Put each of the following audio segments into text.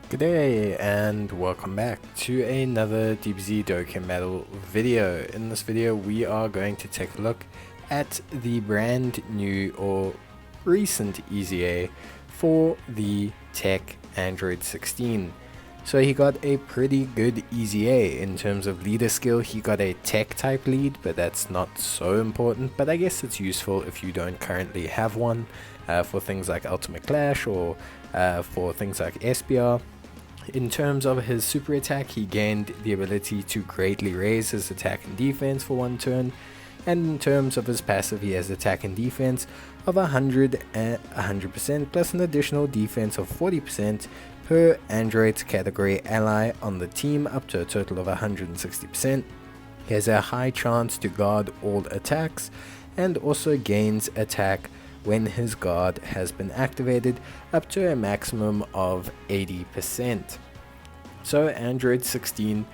Good day and welcome back to another DBZ Dokkan Battle video. In this video we are going to take a look at the brand new or recent EZA for the Tech Android 16. So he got a pretty good EZA in terms of leader skill. He got a tech type lead, but that's not so important, but I guess it's useful if you don't currently have one for things like Ultimate Clash or for things like SBR. In terms of his super attack, he gained the ability to greatly raise his attack and defense for one turn, and in terms of his passive, he has attack and defense of 100% plus an additional defense of 40% per Android's category ally on the team, up to a total of 160%. He has a high chance to guard all attacks and also gains attack when his guard has been activated, up to a maximum of 80%. So Android 16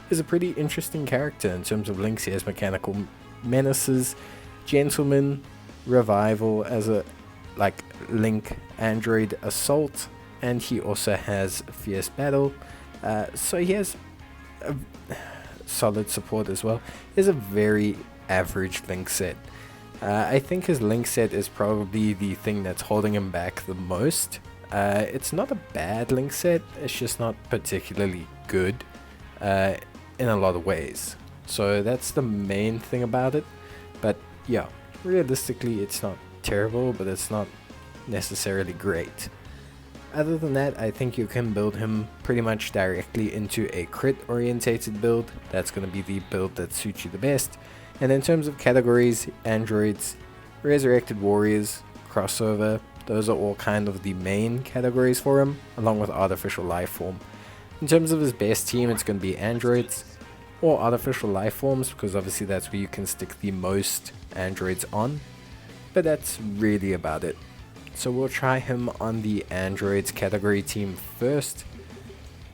is a pretty interesting character in terms of links. He has Mechanical Menaces, Gentleman, Revival as a link Android Assault, and he also has Fierce Battle. So he has a solid support as well. He has a very average link set. I think his link set is probably the thing that's holding him back the most. It's not a bad link set, it's just not particularly good in a lot of ways. So that's the main thing about it. But yeah, realistically it's not terrible, but it's not necessarily great. Other than that, I think you can build him pretty much directly into a crit orientated build. That's going to be the build that suits you the best. And in terms of categories, androids, resurrected warriors, crossover, those are all kind of the main categories for him, along with artificial life form. In terms of his best team, it's going to be androids or artificial life forms, because obviously that's where you can stick the most androids on. But that's really about it. So we'll try him on the androids category team first.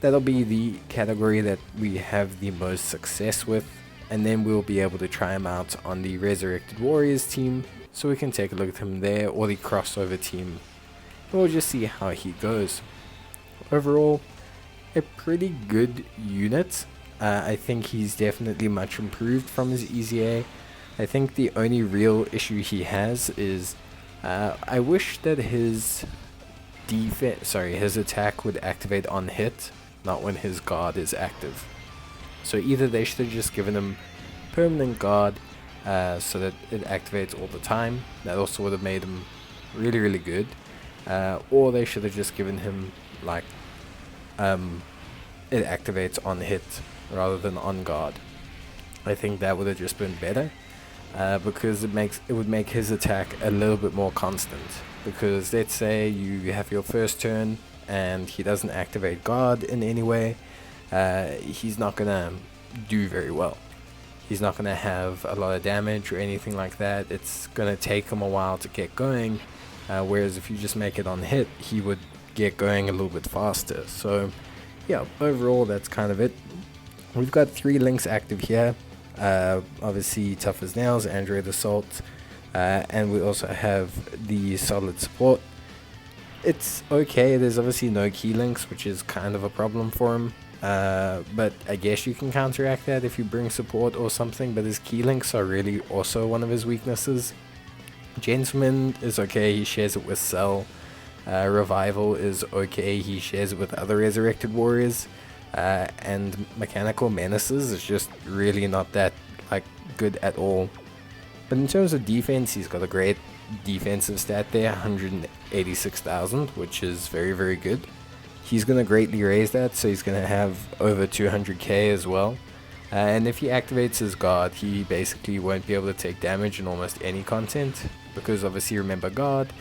That'll be the category that we have the most success with. And then we'll be able to try him out on the Resurrected Warriors team, so we can take a look at him there, or the crossover team, and we'll just see how he goes. Overall, a pretty good unit. I think he's definitely much improved from his EZA. I think the only real issue he has is I wish that his his attack would activate on hit, not when his guard is active. So either they should have just given him permanent guard so that it activates all the time. That also would have made him really, really good. Or they should have just given him it activates on hit rather than on guard. I think that would have just been better because it would make his attack a little bit more constant. Because let's say you have your first turn and he doesn't activate guard in any way. He's not gonna do very well. He's not gonna have a lot of damage or anything like that. It's gonna take him a while to get going, whereas if you just make it on hit, he would get going a little bit faster. So yeah, overall that's kind of it. We've got 3 links active here. Obviously Tough as Nails, Android Assault, and we also have the solid support. It's okay, there's obviously no key links, which is kind of a problem for him. But I guess you can counteract that if you bring support or something, but his key links are really also one of his weaknesses. Gentleman is okay, he shares it with Cell. Revival is okay, he shares it with other Resurrected Warriors. And Mechanical Menaces is just really not that good at all. But in terms of defense, he's got a great defensive stat there, 186,000, which is very, very good. He's going to greatly raise that, so he's going to have over 200k as well. And if he activates his guard, he basically won't be able to take damage in almost any content, because obviously remember guard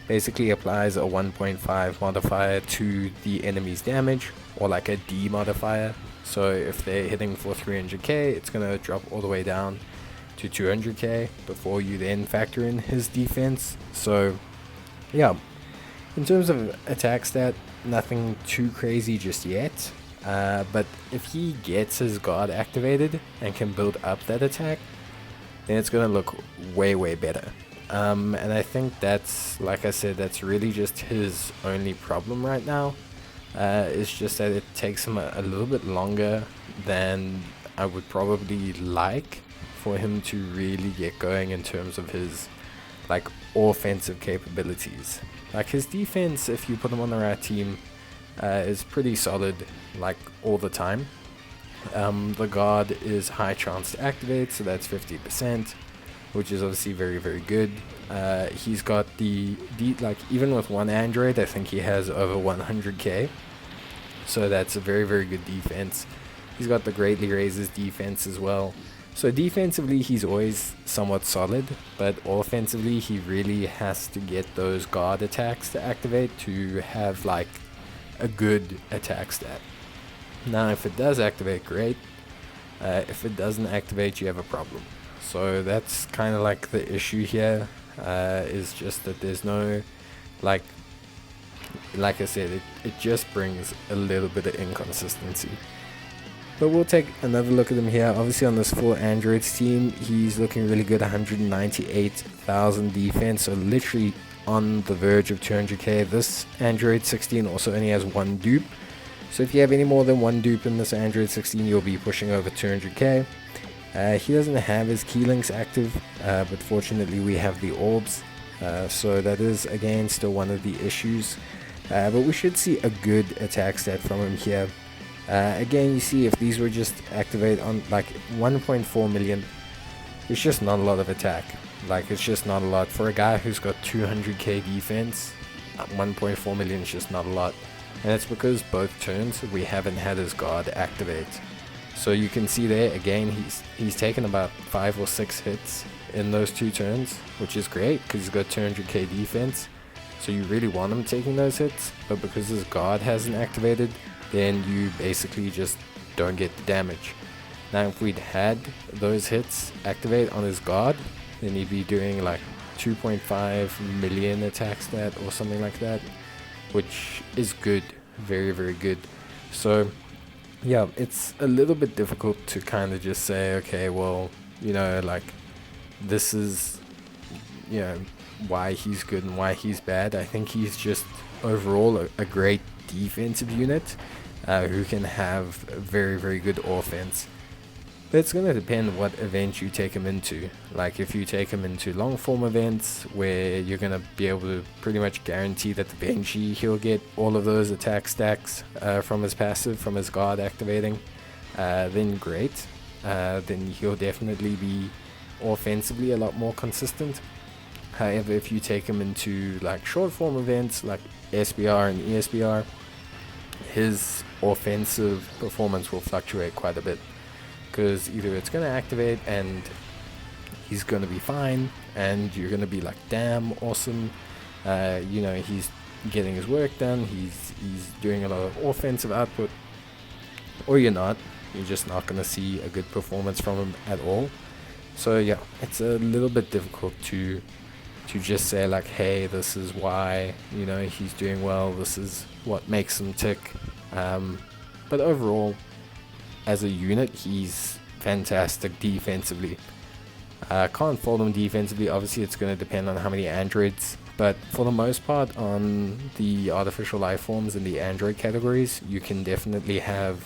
basically applies a 1.5 modifier to the enemy's damage, or like a D modifier. So if they're hitting for 300k, it's going to drop all the way down to 200k before you then factor in his defense. So yeah, in terms of attack stat, nothing too crazy just yet, but if he gets his guard activated and can build up that attack, then it's going to look way, way better. And I think that's, like I said, that's really just his only problem right now. It's just that it takes him a little bit longer than I would probably like for him to really get going in terms of his like offensive capabilities. Like his defense, if you put him on the right team, is pretty solid like all the time. The guard is high chance to activate, so that's 50%, which is obviously very, very good. He's got like even with one android, I think he has over 100k, so that's a very, very good defense. He's got the greatly raises defense as well. So defensively, he's always somewhat solid, but offensively, he really has to get those guard attacks to activate to have like a good attack stat. Now, if it does activate, great. If it doesn't activate, you have a problem. So that's kind of like the issue here, is just that there's no, like I said, it just brings a little bit of inconsistency. But we'll take another look at him here. Obviously on this full androids team, he's looking really good, 198,000 defense, so literally on the verge of 200k. This android 16 also only has one dupe, so if you have any more than one dupe in this android 16, you'll be pushing over 200k. He doesn't have his key links active, but fortunately we have the orbs, so that is again still one of the issues, but we should see a good attack stat from him here. Again, you see if these were just activate on like 1.4 million, it's just not a lot of attack. Like it's just not a lot for a guy who's got 200k defense. 1.4 million is just not a lot, and it's because both turns we haven't had his guard activate. So you can see there again, he's taken about 5 or 6 hits in those 2 turns, which is great because he's got 200k defense. So you really want him taking those hits, but because his guard hasn't activated, then you basically just don't get the damage. Now if we'd had those hits activate on his guard, then he'd be doing like 2.5 million attack stat or something like that, which is good, very, very good. So yeah, it's a little bit difficult to kind of just say, okay, well, you know, like this is, you know, why he's good and why he's bad. I think he's just overall a great defensive unit, who can have very, very good offense. But it's going to depend what event you take him into. Like if you take him into long form events where you're going to be able to pretty much guarantee that eventually he'll get all of those attack stacks from his passive, from his guard activating, then great. Then he'll definitely be offensively a lot more consistent. However, if you take him into like short form events like SBR and ESBR, his offensive performance will fluctuate quite a bit, because either it's going to activate and he's going to be fine and you're going to be like, damn, awesome, you know, he's getting his work done, he's doing a lot of offensive output, or you're just not going to see a good performance from him at all. So yeah, it's a little bit difficult to just say like, hey, this is why, you know, he's doing well, this is what makes him tick. But overall, as a unit, he's fantastic defensively. Can't fault him defensively. Obviously, it's going to depend on how many androids, but for the most part, on the artificial life forms in the android categories, you can definitely have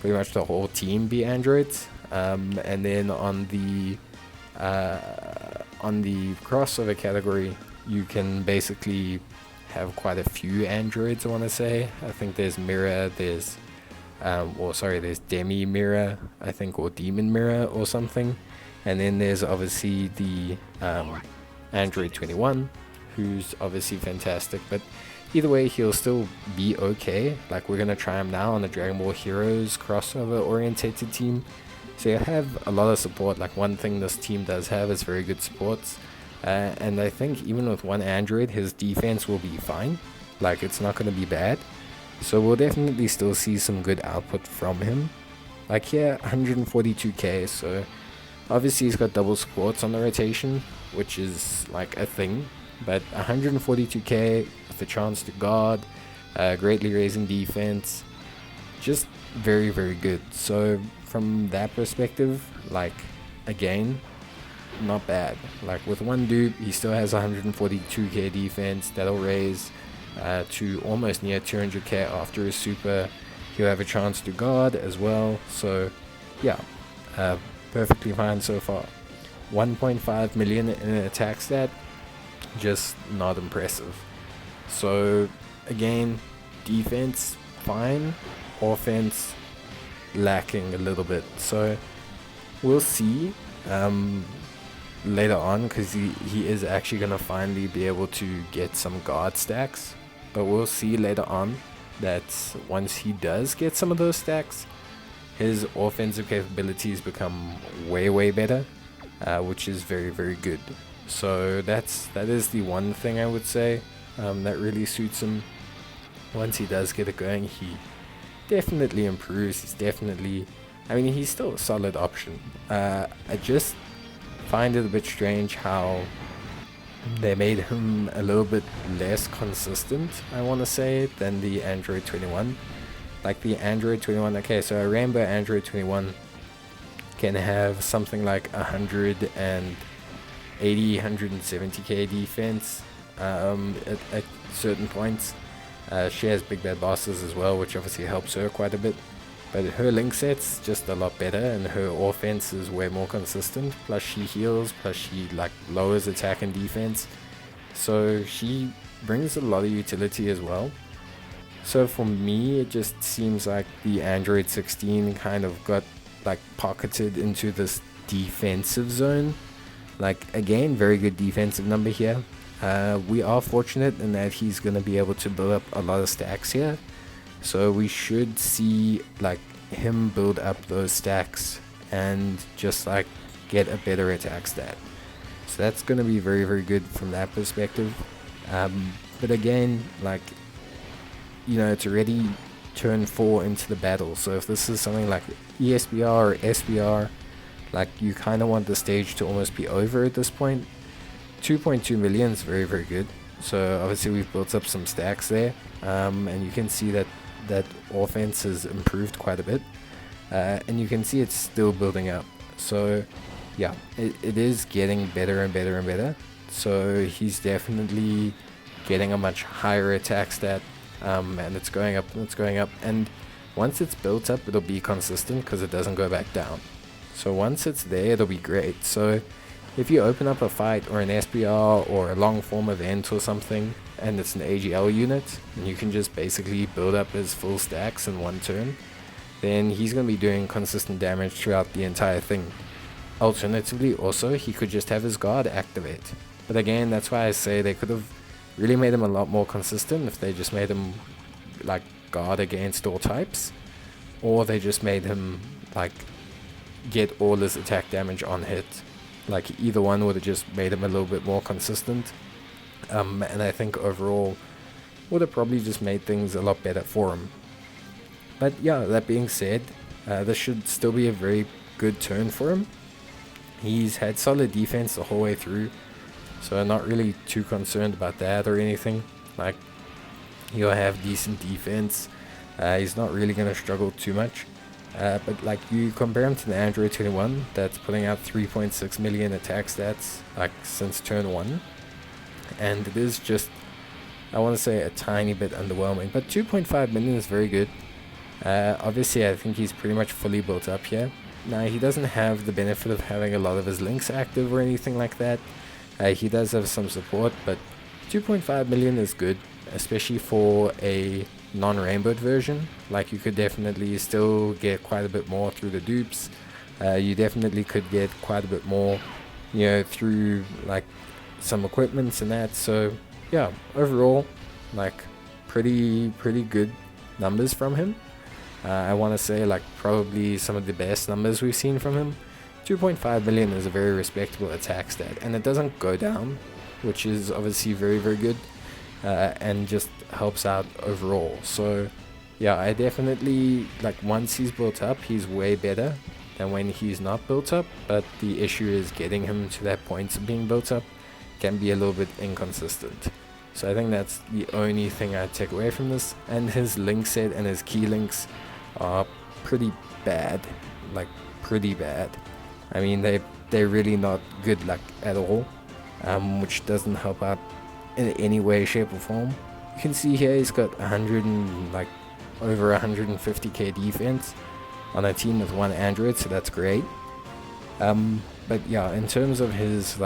pretty much the whole team be androids. And then on the crossover category, you can basically have quite a few androids, I want to say. I think there's Mirror, there's there's Demi Mirror, I think, or Demon Mirror or something. And then there's obviously the Android 21, who's obviously fantastic, but either way, he'll still be okay. Like, we're going to try him now on the Dragon Ball Heroes crossover orientated team. So you have a lot of support. Like, one thing this team does have is very good supports. And I think even with one android, his defense will be fine. Like, it's not going to be bad. So we'll definitely still see some good output from him. Like here, 142k, so obviously he's got double supports on the rotation, which is like a thing. But 142k with the chance to guard, greatly raising defense, just very, very good. So from that perspective, like, again, not bad. Like, with one dupe, he still has 142k defense that'll raise. to almost near 200k after his super. He'll have a chance to guard as well, so yeah, perfectly fine so far. 1.5 million in an attack stat, just not impressive. So again, defense fine, offense lacking a little bit. So we'll see later on, because he is actually going to finally be able to get some guard stacks. But we'll see later on that once he does get some of those stacks, his offensive capabilities become way better, which is very good. So that is the one thing I would say that really suits him. Once he does get it going, he definitely improves. He's definitely, I mean, he's still a solid option. I just find it a bit strange how they made him a little bit less consistent, I want to say, than the Android 21. Like the Android 21, okay, so a Rainbow Android 21 can have something like 180, 170k defense at certain points. She has big bad bosses as well, which obviously helps her quite a bit. But her link set's just a lot better, and her offense is way more consistent. Plus she heals, plus she like lowers attack and defense. So she brings a lot of utility as well. So for me, it just seems like the Android 16 kind of got like pocketed into this defensive zone. Like again, very good defensive number here. We are fortunate in that he's going to be able to build up a lot of stacks here. So we should see like him build up those stacks and just like get a better attack stat. So that's going to be very good from that perspective. But again, like, you know, it's already turn 4 into the battle. So if this is something like ESBR or SBR, like you kind of want the stage to almost be over at this point. 2.2 million is very good. So obviously we've built up some stacks there, and you can see that offense has improved quite a bit, and you can see it's still building up. So yeah, it is getting better and better. So he's definitely getting a much higher attack stat, and it's going up and it's going up, and once it's built up it'll be consistent because it doesn't go back down. So once it's there, it'll be great. So if you open up a fight or an SBR or a long form event or something, and it's an AGL unit, and you can just basically build up his full stacks in one turn, then he's going to be doing consistent damage throughout the entire thing. Alternatively, also, he could just have his guard activate. But again, that's why I say they could have really made him a lot more consistent if they just made him like guard against all types, or they just made him like get all his attack damage on hit. Like either one would have just made him a little bit more consistent, and I think overall would have probably just made things a lot better for him. But yeah, that being said, this should still be a very good turn for him. He's had solid defense the whole way through, so I'm not really too concerned about that or anything. Like, he'll have decent defense. He's not really going to struggle too much. But like you compare him to the Android 21 that's putting out 3.6 million attack stats like since turn 1, and it is just, I want to say, a tiny bit underwhelming, but 2.5 million is very good. Obviously I think he's pretty much fully built up here. Now he doesn't have the benefit of having a lot of his links active or anything like that. He does have some support, but 2.5 million is good, especially for a non-rainbowed version. Like you could definitely still get quite a bit more through the dupes. You definitely could get quite a bit more, you know, through like some equipments and that. So yeah, overall, like pretty good numbers from him. I want to say like probably some of the best numbers we've seen from him. 2.5 million is a very respectable attack stat, and it doesn't go down, which is obviously very good, and just helps out overall. So yeah, I definitely, like, once he's built up, he's way better than when he's not built up, but the issue is getting him to that point of being built up can be a little bit inconsistent. So I think that's the only thing I take away from this. And his link set and his key links are pretty bad, like pretty bad. I mean, they're really not good, like, at all, which doesn't help out in any way, shape or form. You can see here he's got 100 and like over 150k defense on a team with 1 android, so that's great. But yeah, in terms of his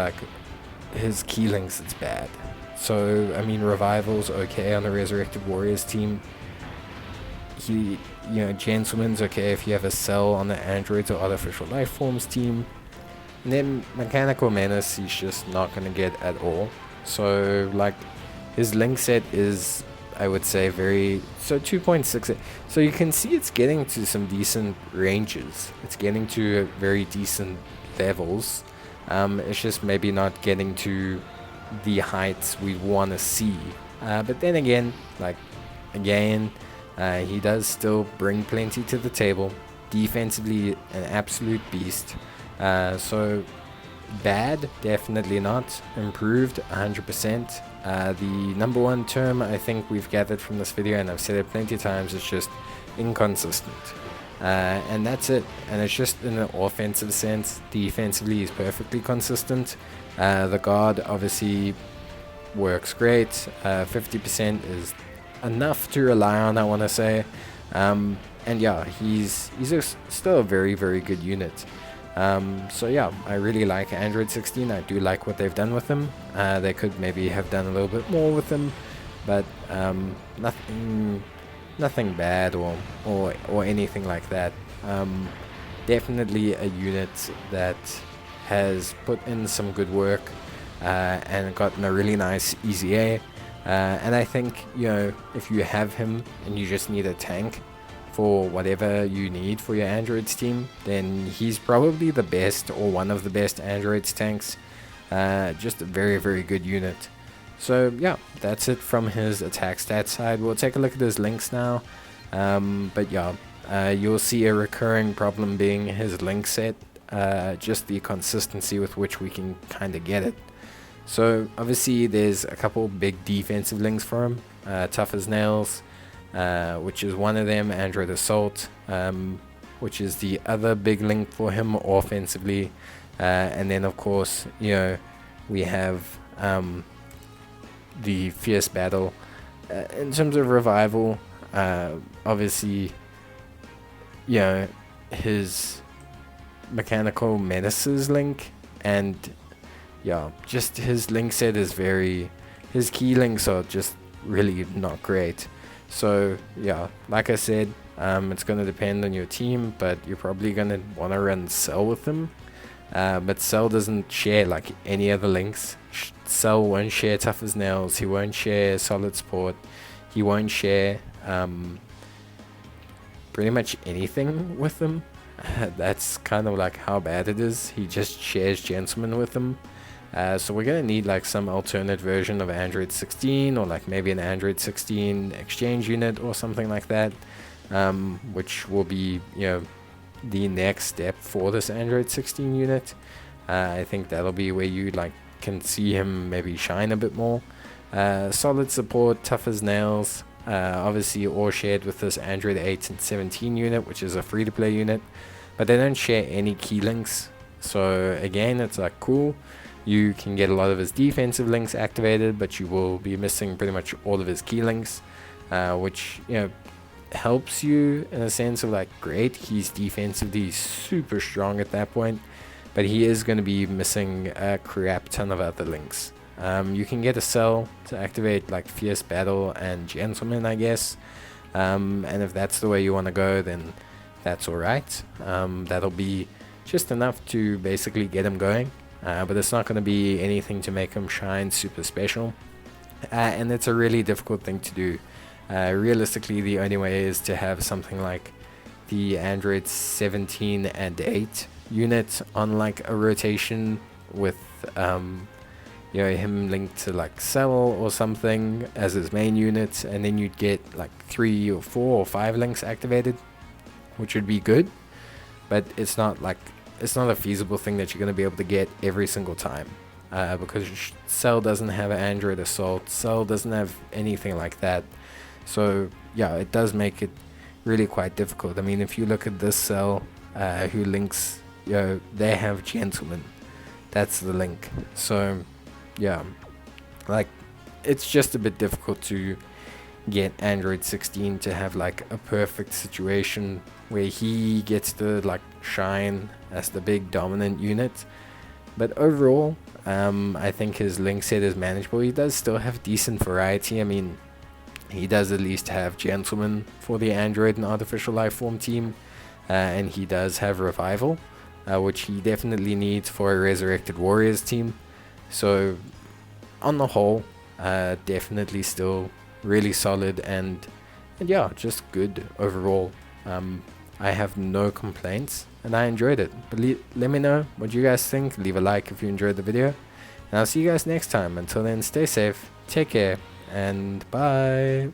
key links, it's bad. So I mean, Revival's okay on the Resurrected Warriors team. Gentleman's okay if you have a Cell on the androids or artificial life forms team. And then Mechanical Menace, he's just not going to get at all. So like, his link set is, I would say, 2.6. So you can see it's getting to some decent ranges. It's getting to very decent levels. It's just maybe not getting to the heights we want to see. But then again, he does still bring plenty to the table. Defensively, an absolute beast. So bad, definitely not. Improved, 100%. The number one term I think we've gathered from this video, and I've said it plenty of times, is just inconsistent. And that's it. And it's just in an offensive sense. Defensively, he's perfectly consistent. The guard obviously works great. 50% is enough to rely on, I want to say. And yeah, he's still a very, very good unit. So yeah, I really like Android 16. I do like what they've done with him. They could maybe have done a little bit more with him, but nothing bad or anything like that. Definitely a unit that has put in some good work and gotten a really nice easy A. And I think, if you have him and you just need a tank for whatever you need for your androids team, then he's probably the best or one of the best androids tanks. Just a very, very good unit. So yeah, that's it from his attack stat side. We'll take a look at his links now. But yeah, you'll see a recurring problem being his link set, just the consistency with which we can kind of get it. So obviously there's a couple big defensive links for him. Tough as Nails, which is one of them. Android Assault, which is the other big link for him offensively. And then of course, we have the Fierce Battle. In terms of Revival, obviously, his Mechanical Menaces link, and just his link set is his key links are just really not great. So yeah, like I said, it's going to depend on your team, but you're probably going to want to run Cell with him. But Cell doesn't share like any other links. Cell won't share Tough as Nails, he won't share Solid Support, he won't share pretty much anything with them. That's kind of like how bad it is. He just shares Gentleman with them. So we're gonna need like some alternate version of Android 16, or like maybe an Android 16 exchange unit or something like that, which will be the next step for this Android 16 unit. I think that'll be where you can see him maybe shine a bit more. Solid Support, Tough as Nails, obviously all shared with this Android 8 and 17 unit, which is a free-to-play unit, but they don't share any key links. So again, it's cool. You can get a lot of his defensive links activated, but you will be missing pretty much all of his key links, which helps you in a sense of great, he's defensively super strong at that point, but he is going to be missing a crap ton of other links. You can get a Cell to activate Fierce Battle and Gentleman, I guess, and if that's the way you want to go, then that's alright. That'll be just enough to basically get him going, but it's not going to be anything to make him shine super special, and it's a really difficult thing to do. Realistically, the only way is to have something like the Android 17 and 8 unit on a rotation with him linked to Cell or something as his main unit, and then you'd get 3 or 4 or 5 links activated, which would be good, but it's not a feasible thing that you're going to be able to get every single time, because Cell doesn't have an Android Assault, Cell doesn't have anything like that. So yeah, it does make it really quite difficult. I mean, if you look at this Cell who links, they have Gentleman, that's the link. So yeah, it's just a bit difficult to get Android 16 to have like a perfect situation where he gets to like shine as the big dominant unit. But overall, I think his link set is manageable. He does still have decent variety. I mean, he does at least have Gentleman for the Android and Artificial Lifeform team, and he does have Revival, which he definitely needs for a Resurrected Warriors team. So on the whole, definitely still really solid, and yeah, just good overall. I have no complaints and I enjoyed it. But let me know what you guys think. Leave a like if you enjoyed the video, and I'll see you guys next time. Until then, stay safe, take care, and bye.